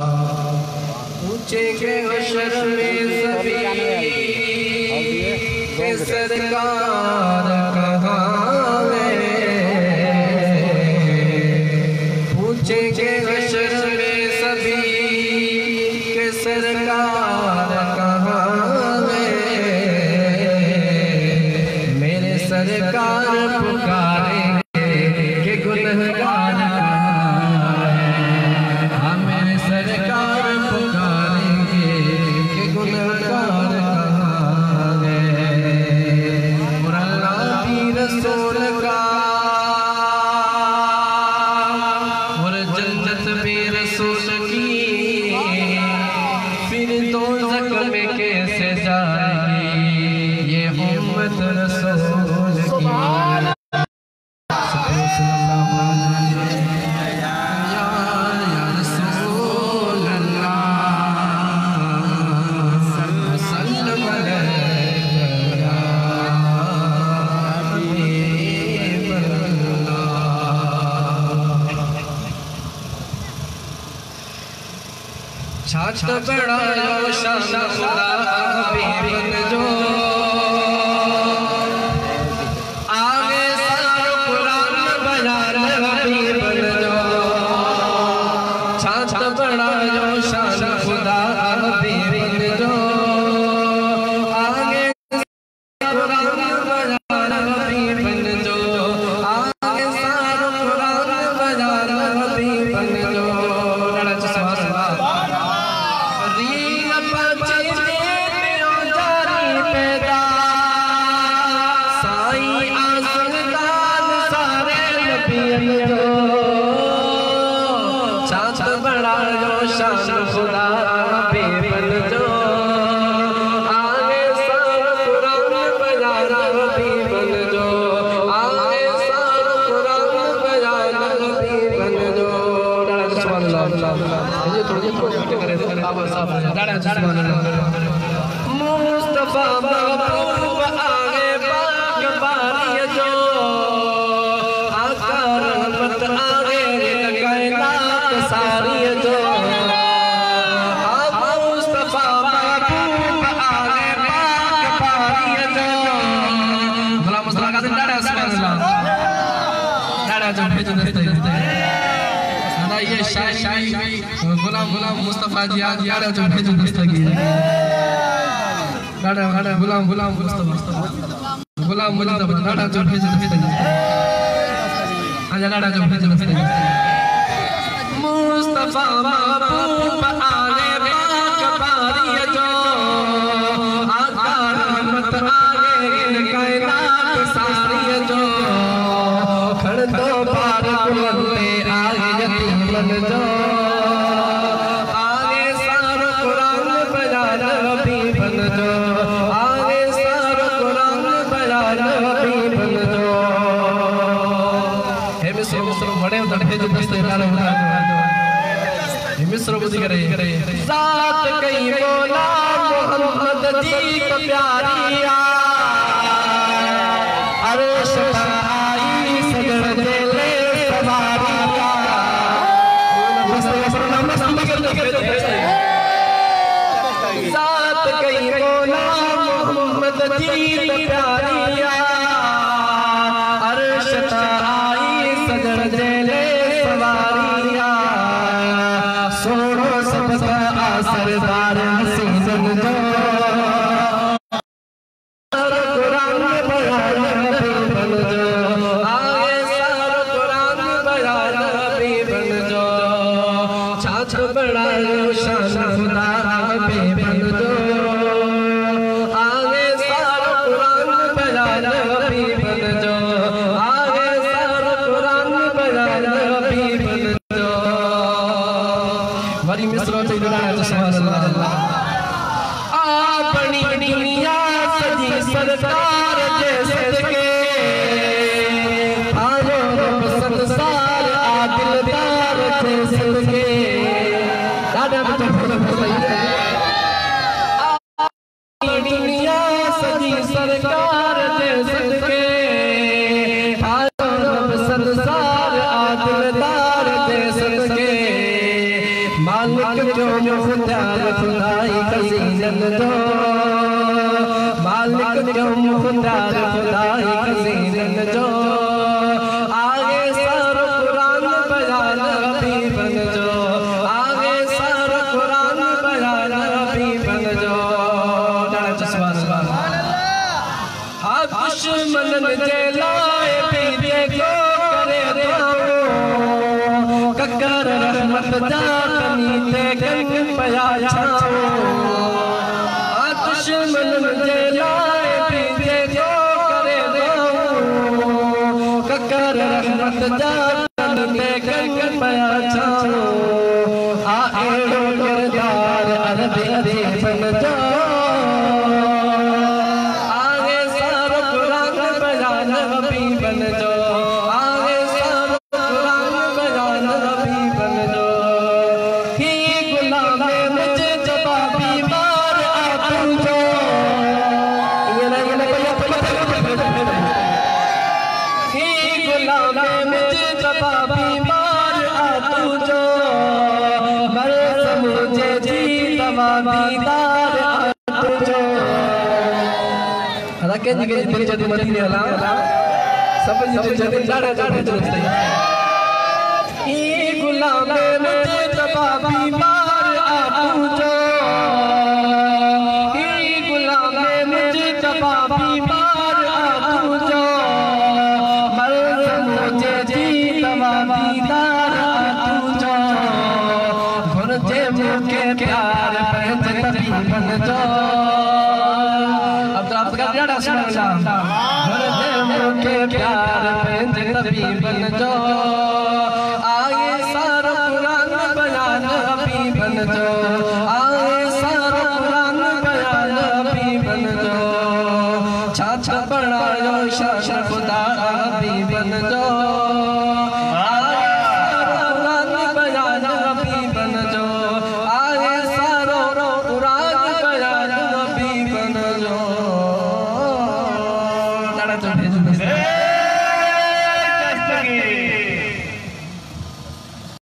पूछेंगे हशर में सभी के सरकार कहाँ है। पूछेंगे हशर में सभी के सरकार कहाँ है। मेरे सरकार पुकारेंगे कि गुनहगार छाछ बड़ा रोशन खुदा हबीब जो आगे सारो कुरान बयान हबीब जो। छाछ बड़ा रोशन खुदा हबीब जो आगे कुरान बयान हबीब जो। आगे सारो कुरान बयान हबीब जो। छाछ बड़ा रोशन खुदा हबीब जो आगे सारो कुरान बयान हबीब जो। आगे सारो कुरान बयान हबीब जो। सुभान अल्लाह। ये थोड़ी करे बाबा साहब सुभान अल्लाह। मुस्तफा महबूब आगे पाक बारी जो आका रहमत आगे कायनात सारी जो। मुस्तफा महबूब आगे पाक बारी जो गुलाम मुस्तफा का जिंदा है सुभान अल्लाह। डाड़ा जो भेज देते सदा ये शाही गुलाम मुस्तफा जी आज डाड़ा जो भेज देते डाड़ा गुलाम मुस्तफा गुलाम डाड़ा जो भेज देते आज डाड़ा जो भेज देते। मुस्तफा महबूब आगे पाक बारी जो आका रहमत आगे कायनात सारी जो। खड़ दो पार बुलंदे आगे यतीमन जो आगे सारो कुरान बयान हबीब जो। आगे सारो कुरान बयान हबीब जो। हे मिस्र बड़े उधर भेज दस्ते डालो मिस्र बुद्धि करे साथ कई बोला मोहम्मद जी को प्यारिया अरश आई सजन देले सवारिया। साथ कई बोला मोहम्मद जी को प्यारिया अरश आई सजन देले सवारिया। सोनो सबका असरदार हसीन जो कुरान बयान हबीब जो। आगे सारो कुरान बयान हबीब जो। छाछ बड़ा रोशन खुदा हबीब जो आगे सारो कुरान बयान हबीब जो। आगे सारो कुरान बयान हबीब जो। बड़ी मिस्र अपनी दुनिया सजी सरकार जैसे के आयो रब संसार आदिलदार जैसे के अपनी दुनिया सजी सरकार जैसे के आयो रब संसार आदिलदार जैसे के। मालिक जो मुख्तार खुदाई खजीनन जो मालिक जो मुख्तार खुदाई खजीनन जो आगे सर कुरान बयान हबीबन जो आगे सर कुरान बयान हबीबन जो डाला चस्वा सुभान अल्लाह दुश्मन जलाए भी देखो करे दुआओं ककर रहमत दा कनीते गन पया छाओ दुश्मन जलाए भी देखो करे दुआओं ककर रहमत दा कनीते गन पया छाओ आएड़ो किरदार अरबे अरे बन जाओ बन जो आगे सर कुरान बयान हबीबन जो ही गुलाम मुझे जवाबी मार आतू जो ये ना ही गुलाम मुझे जवाबी मार आतू जो मर्द मुझे जी जवाबी दार आतू जो अदा के जी जदी मदीने अला सब जदी डाड़ा डाड़ा चलते ई गुलाम मुझे जवाबी मार आतू जो ई गुलाम मुझे जवाबी मार आतू जो मर्द मुझे जी जवाबी दार आतू जो घुरजे मुके प्यार पहच तभी बन जो अब तो आप का डाड़ा सुना के प्यार में तभी बन जो आए सारा कुरान बयान हबीबन जो आए सारा कुरान बयान हबीबन जो छाछ बनायो शान खुदा हबीबन जो आए सारा कुरान बयान हबीबन